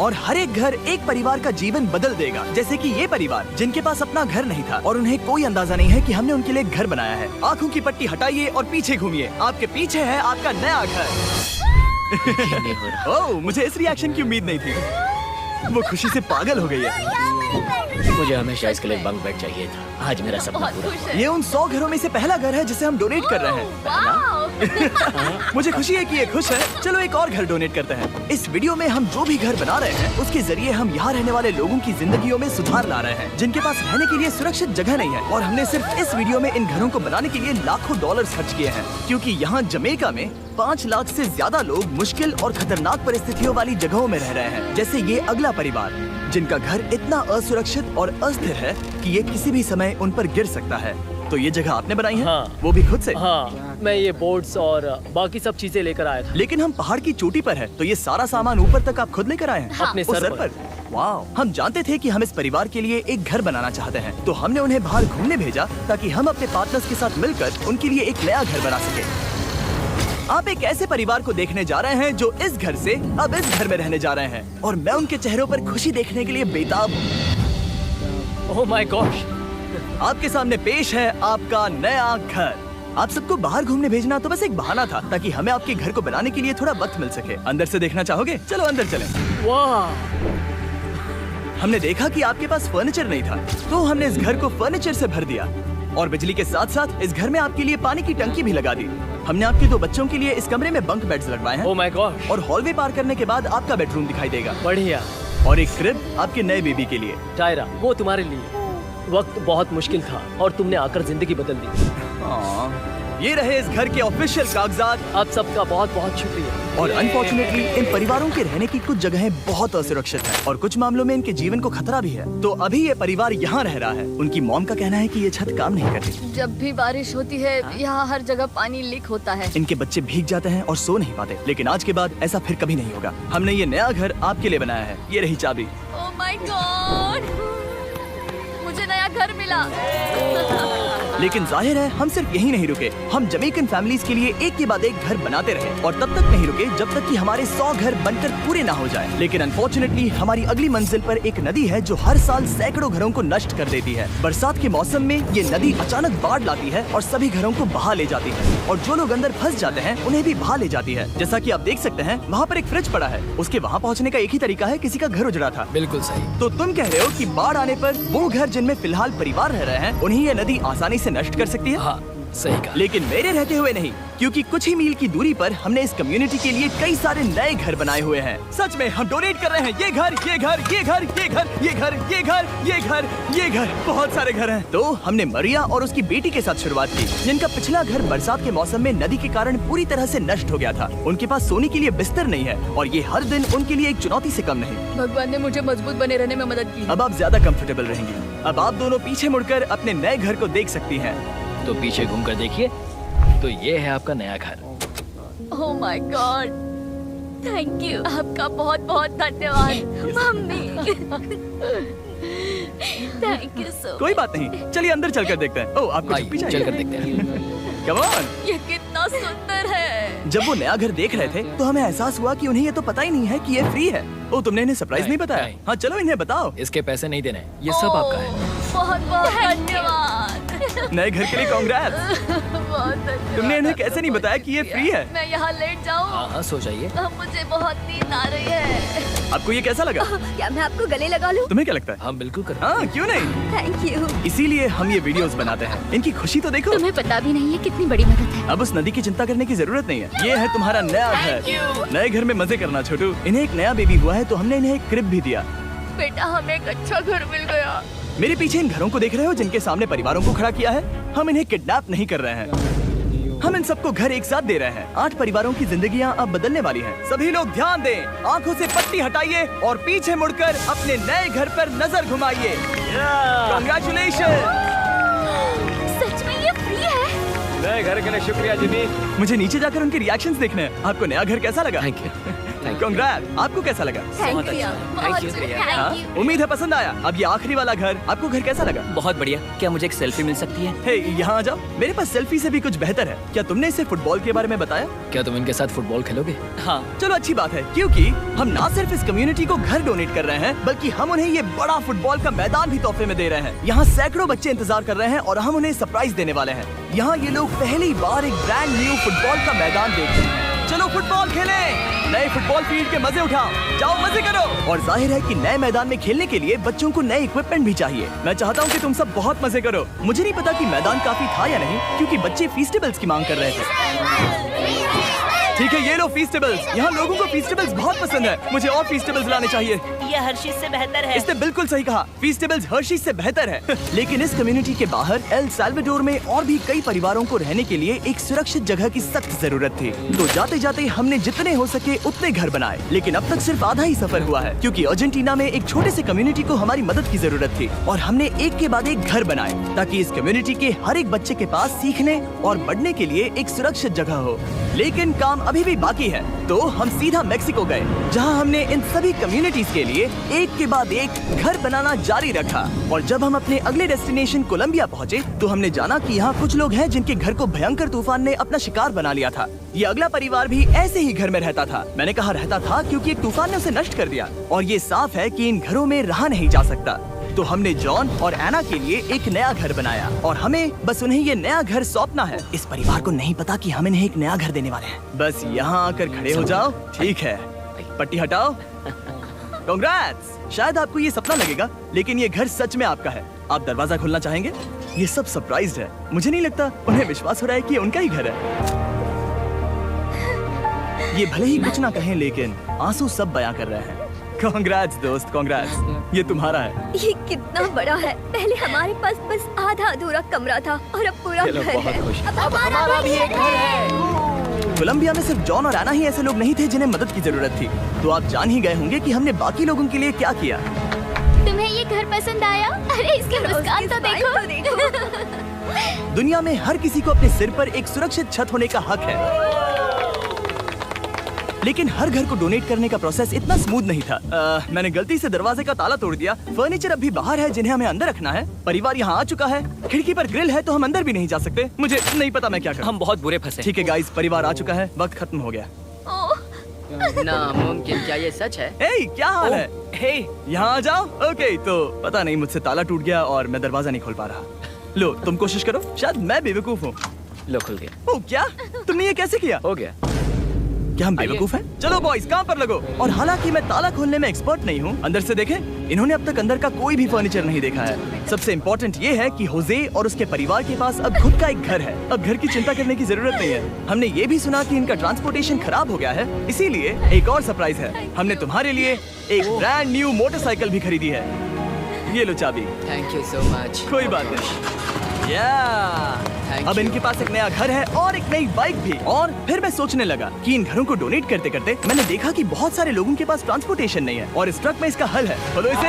और हर एक घर एक परिवार का जीवन बदल देगा, जैसे कि ये परिवार जिनके पास अपना घर नहीं था और उन्हें कोई अंदाजा नहीं है कि हमने उनके लिए घर बनाया है। आँखों की पट्टी हटाइए और पीछे घूमिए, आपके पीछे है आपका नया घर। ओह, मुझे इस रिएक्शन की उम्मीद नहीं थी। वो खुशी से पागल हो गई है। मुझे हमेशा इसके लिए बंक बेड चाहिए था। आज मेरा सपना पूरा हुआ। ये उन 100 घरों में से पहला घर है जिसे हम डोनेट कर रहे हैं। मुझे खुशी है कि ये खुश है। चलो एक और घर डोनेट करते हैं। इस वीडियो में हम जो भी घर बना रहे हैं उसके जरिए हम यहाँ रहने वाले लोगों की जिंदगियों में सुधार ला रहे हैं, जिनके पास रहने के लिए सुरक्षित जगह नहीं है। और हमने सिर्फ इस वीडियो में इन घरों को बनाने के लिए लाखों डॉलर खर्च किए हैं, क्योंकि यहाँ जमैका में 5 लाख से ज्यादा लोग मुश्किल और खतरनाक परिस्थितियों वाली जगहों में रह रहे हैं, जैसे ये अगला परिवार जिनका घर इतना असुरक्षित और अस्थिर है कि ये किसी भी समय उन पर गिर सकता है। तो ये जगह आपने बनाई है? हाँ। वो भी खुद से? हाँ, मैं ये बोर्ड्स और बाकी सब चीजें लेकर आया था। लेकिन हम पहाड़ की चोटी पर है, तो ये सारा सामान ऊपर तक आप खुद लेकर आए हैं? हाँ। अपने उस सर पर। वाह, हम जानते थे कि हम इस परिवार के लिए एक घर बनाना चाहते हैं, तो हमने उन्हें बाहर घूमने भेजा ताकि हम अपने पार्टनर्स के साथ मिलकर उनके लिए एक नया घर बना सके। आप एक ऐसे परिवार को देखने जा रहे हैं जो इस घर से अब इस घर में रहने जा रहे हैं, और मैं उनके चेहरों पर खुशी देखने के लिए बेताब हूँ। Oh my gosh! आपके सामने पेश है आपका नया घर। आप सबको बाहर घूमने भेजना तो बस एक बहाना था, ताकि हमें आपके घर को बनाने के लिए थोड़ा वक्त मिल सके। अंदर से देखना चाहोगे? चलो अंदर चलें। वाह! हमने देखा कि आपके पास फर्नीचर नहीं था, तो हमने इस घर को फर्नीचर से भर दिया, और बिजली के साथ साथ इस घर में आपके लिए पानी की टंकी भी लगा दी। हमने आपके 2 बच्चों के लिए इस कमरे में बंक बेड्स लगवाए हैं। Oh my gosh! और हॉलवे पार करने के बाद आपका बेडरूम दिखाई देगा। बढ़िया। और एक क्रिब आपके नए बेबी के लिए। टायरा, वो तुम्हारे लिए। वक्त बहुत मुश्किल था और तुमने आकर जिंदगी बदल दी। ये रहे इस घर के ऑफिशियल कागजात। आप सबका बहुत बहुत शुक्रिया। और अनफॉर्चुनेटली इन परिवारों के रहने की कुछ जगहें बहुत असुरक्षित हैं और कुछ मामलों में इनके जीवन को खतरा भी है। तो अभी ये परिवार यहाँ रह रहा है। उनकी मॉम का कहना है कि ये छत काम नहीं करती। जब भी बारिश होती है यहाँ हर जगह पानी लीक होता है। इनके बच्चे भीग जाते हैं और सो नहीं पाते, लेकिन आज के बाद ऐसा फिर कभी नहीं होगा। हमने ये नया घर आपके लिए बनाया है। ये रही चाबी। ओह माय गॉड, मुझे नया घर मिला। लेकिन जाहिर है हम सिर्फ यही नहीं रुके। हम जमैकन फैमिलीज के लिए एक के बाद एक घर बनाते रहे, और तब तक नहीं रुके जब तक कि हमारे 100 घर बनकर पूरे ना हो जाए। लेकिन अनफॉर्चुनेटली हमारी अगली मंजिल पर एक नदी है जो हर साल सैकड़ों घरों को नष्ट कर देती है। बरसात के मौसम में ये नदी अचानक बाढ़ लाती है और सभी घरों को बहा ले जाती है, और जो लोग अंदर फंस जाते हैं उन्हें भी बहा ले जाती है। जैसा कि आप देख सकते हैं, वहाँ पर एक फ्रिज पड़ा है। उसके वहाँ पहुँचने का एक ही तरीका है, किसी का घर उजड़ा था। बिल्कुल सही। तो तुम कह रहे हो कि बाढ़ आने पर वो घर जिनमें फिलहाल परिवार रह रहे हैं उन्हें ये नदी आसानी से नष्ट कर सकती है? हाँ, सही कहा। लेकिन मेरे रहते हुए नहीं, क्योंकि कुछ ही मील की दूरी पर हमने इस कम्युनिटी के लिए कई सारे नए घर बनाए हुए हैं। सच में हम डोनेट कर रहे हैं। ये घर, ये घर, ये घर, ये घर, ये घर, ये घर, ये घर, ये घर, बहुत सारे घर हैं। तो हमने मरिया और उसकी बेटी के साथ शुरुआत की, जिनका पिछला घर बरसात के मौसम में नदी के कारण पूरी तरह से नष्ट हो गया था। उनके पास सोने के लिए बिस्तर नहीं है, और ये हर दिन उनके लिए एक चुनौती से कम नहीं। भगवान ने मुझे मजबूत बने रहने में मदद की। अब आप ज्यादा कंफर्टेबल रहेंगी। अब आप दोनों पीछे मुड़कर अपने नए घर को देख सकती हैं। तो पीछे घूमकर देखिए, तो ये है आपका नया घर। Oh my God, thank you. आपका बहुत बहुत धन्यवाद मम्मी। Thank you so. कोई बात नहीं, चलिए अंदर चलकर देखते हैं। ओह, आपको चुप्पी चाहिए? चलकर देखते हैं। Come on! ये कितना सुंदर है। जब वो नया घर देख रहे थे तो हमें एहसास हुआ कि उन्हें ये तो पता ही नहीं है कि ये फ्री है। ओ, तुमने इन्हें सरप्राइज नहीं बताया? नहीं। हाँ, चलो इन्हें बताओ। इसके पैसे नहीं देने, ये सब आपका है। बहुत बहुत धन्यवाद। नए घर के लिए कांग्रेट्स। बहुत धन्यवाद। तुमने इन्हें कैसे नहीं बताया कि ये फ्री है? मैं यहाँ लेट जाऊँ? हाँ हाँ, सो जाइए। मुझे बहुत नींद आ रही है। आपको ये कैसा लगा? क्या मैं आपको गले लगा लूँ? तुम्हें क्या लगता है? हाँ बिल्कुल कर। हाँ, क्यों नहीं? Thank you. इसीलिए हम ये वीडियोस बनाते हैं। इनकी खुशी तो देखो। तुम्हें पता भी नहीं है कितनी बड़ी मदद है। अब उस नदी की चिंता करने की जरूरत नहीं है। ये है तुम्हारा नया घर। नए घर में मजे करना छोटू। इन्हें एक नया बेबी हुआ है, तो हमने इन्हें एक क्रिब भी दिया। बेटा, हमें एक अच्छा घर मिल गया। मेरे पीछे इन घरों को देख रहे हो जिनके सामने परिवारों को खड़ा किया है? हम इन्हें किडनैप नहीं कर रहे हैं, हम इन सबको घर एक साथ दे रहे हैं। 8 परिवारों की जिंदगियां अब बदलने वाली हैं। सभी लोग ध्यान दें, आंखों से पट्टी हटाइए और पीछे मुड़कर अपने नए घर पर नजर घुमाइए। कांग्रेचुलेशन! सच में ये फ्री है? नए घर के लिए शुक्रिया जिमी। मुझे नीचे जाकर उनके रिएक्शंस देखने हैं। आपको नया घर कैसा लगा? Thank you. कांग्रेट। आपको कैसा लगा? थैंक यू Thank you, हाँ? उम्मीद है पसंद आया। अब ये आखिरी वाला घर, आपको घर कैसा लगा? बहुत बढ़िया। क्या मुझे एक सेल्फी मिल सकती है? हे, यहाँ आ जाओ। मेरे पास सेल्फी से भी कुछ बेहतर है। क्या तुमने इसे फुटबॉल के बारे में बताया? क्या तुम इनके साथ फुटबॉल खेलोगे? हाँ, चलो अच्छी बात है, क्योंकि हम ना सिर्फ इस कम्युनिटी को घर डोनेट कर रहे हैं, बल्कि हम उन्हें ये बड़ा फुटबॉल का मैदान भी तोहफे में दे रहे हैं। यहाँ सैकड़ों बच्चे इंतजार कर रहे हैं और हम उन्हें सरप्राइज देने वाले हैं। यहाँ ये लोग पहली बार एक ब्रांड न्यू फुटबॉल का मैदान देख रहे हैं। चलो फुटबॉल खेलें, नए फुटबॉल फील्ड के मजे उठाओ, जाओ मजे करो। और जाहिर है कि नए मैदान में खेलने के लिए बच्चों को नए इक्विपमेंट भी चाहिए। मैं चाहता हूँ कि तुम सब बहुत मजे करो। मुझे नहीं पता कि मैदान काफी था या नहीं, क्योंकि बच्चे फीस्टेबल्स की मांग कर रहे थे। ठीक है, ये लो फीस्टेबल्स। यहाँ लोगों को फीस्टेबल्स बहुत पसंद है। मुझे और फीस्टेबल्स लाने चाहिए। ये हर्षीज से बेहतर है। इसने बिल्कुल सही कहा, फीस्टेबल्स हर्शीज से बेहतर है। लेकिन इस कम्युनिटी के बाहर एल साल्वाडोर में और भी कई परिवारों को रहने के लिए एक सुरक्षित जगह की सख्त जरूरत थी। तो जाते जाते हमने जितने हो सके उतने घर बनाए, लेकिन अब तक सिर्फ आधा ही सफर हुआ है, क्योंकि अर्जेंटीना में एक छोटे से कम्युनिटी को हमारी मदद की जरूरत थी। और हमने एक के बाद एक घर बनाए ताकि इस कम्युनिटी के हर एक बच्चे के पास सीखने और बढ़ने के लिए एक सुरक्षित जगह हो। लेकिन काम अभी भी बाकी है, तो हम सीधा मेक्सिको गए, जहां हमने इन सभी कम्युनिटीज के लिए एक के बाद एक घर बनाना जारी रखा। और जब हम अपने अगले डेस्टिनेशन कोलंबिया पहुंचे, तो हमने जाना कि यहाँ कुछ लोग हैं जिनके घर को भयंकर तूफान ने अपना शिकार बना लिया था। ये अगला परिवार भी ऐसे ही घर में रहता था। मैंने कहा रहता था क्योंकि एक तूफान ने उसे नष्ट कर दिया, और ये साफ है कि इन घरों में रहा नहीं जा सकता। तो हमने जॉन और एना के लिए एक नया घर बनाया, और हमें बस उन्हें ये नया घर सौंपना है। इस परिवार को नहीं पता कि हम इन्हें एक नया घर देने वाले हैं। बस यहाँ आकर खड़े हो जाओ। ठीक है, पट्टी हटाओ। कांग्रेट्स। शायद आपको ये सपना लगेगा, लेकिन ये घर सच में आपका है। आप दरवाजा खोलना चाहेंगे? ये सब सरप्राइज्ड है। मुझे नहीं लगता उन्हें विश्वास हो रहा है कि ये उनका ही घर है। ये भले ही कुछ ना कहें, लेकिन आंसू सब बयां कर रहे हैं। कांग्रेट्स दोस्त, कांग्रेट्स। ये तुम्हारा है। ये कितना बड़ा है। पहले हमारे पास बस आधा अधूरा कमरा था, और अब पूरा घर है। अब हमारा भी एक घर है। कोलंबिया में सिर्फ जॉन और एना ही ऐसे लोग नहीं थे जिन्हें मदद की जरूरत थी। तो आप जान ही गए होंगे कि हमने बाकी लोगों के लिए क्या किया। तुम्हें ये घर पसंद आया? अरे इसकी मुस्कान तो देखो। दुनिया में हर किसी को अपने सिर पर एक सुरक्षित छत होने का हक है, लेकिन हर घर को डोनेट करने का प्रोसेस इतना स्मूथ नहीं था। मैंने गलती से दरवाजे का ताला तोड़ दिया। फर्नीचर अब भी बाहर है जिन्हें हमें अंदर रखना है। परिवार यहाँ आ चुका है। खिड़की पर ग्रिल है, तो हम अंदर भी नहीं जा सकते। मुझे नहीं पता मैं क्या करूं। हम बहुत बुरे फंसे। ठीक है गाइस, परिवार आ चुका है। वक्त खत्म हो गया। नामुमकिन। क्या ये सच है? हे, क्या हाल है? हे, यहाँ आ जाओ। ओके, तो पता नहीं मुझसे ताला टूट गया और मैं दरवाजा नहीं खोल पा रहा। लो, तुम कोशिश करो। शायद मैं बेवकूफ हूँ। लो खुल गया। ओह, क्या तुमने ये कैसे किया? हो गया। क्या हम बेवकूफ हैं? चलो बॉयज, काम पर लगो। और हालांकि मैं ताला खोलने में एक्सपर्ट नहीं हूँ, अंदर से देखें। इन्होंने अब तक अंदर का कोई भी फर्नीचर नहीं देखा है। सबसे इम्पोर्टेंट ये है कि होजे और उसके परिवार के पास अब खुद का एक घर है। अब घर की चिंता करने की जरूरत नहीं है। हमने ये भी सुना कि इनका ट्रांसपोर्टेशन खराब हो गया है, इसीलिए एक और सरप्राइज है। हमने तुम्हारे लिए एक ब्रांड न्यू मोटरसाइकिल भी खरीदी है। ये लो चाबी। Thank you so much. कोई बात नहीं। अब इनके पास एक नया घर है और एक नई बाइक भी। और फिर मैं सोचने लगा कि इन घरों को डोनेट करते करते मैंने देखा कि बहुत सारे लोगों के पास ट्रांसपोर्टेशन नहीं है, और इस ट्रक में इसका हल है। बोलो इसे।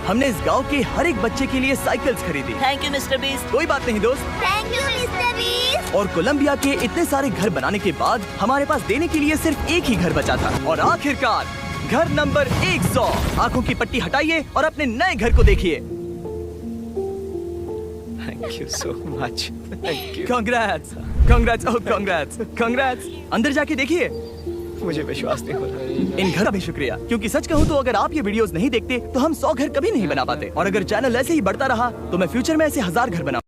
हमने इस गांव के हर एक बच्चे के लिए साइकिल्स खरीदी। Thank you mister beast. कोई बात नहीं दोस्त। Thank you mister beast. और कोलंबिया के इतने सारे घर बनाने के बाद हमारे पास देने के लिए सिर्फ एक ही घर बचा था। और आखिरकार घर नंबर 100। आंखों की पट्टी हटाइए और अपने नए घर को देखिए। Thank you so much. Thank you. Congrats, congrats, oh congrats, congrats. अंदर जाके देखिए। मुझे विश्वास नहीं हो रहा। इन घर का भी शुक्रिया, क्योंकि सच कहूँ तो अगर आप ये वीडियोस नहीं देखते तो हम 100 घर कभी नहीं बना पाते। और अगर चैनल ऐसे ही बढ़ता रहा तो मैं फ्यूचर में ऐसे 1000 घर बना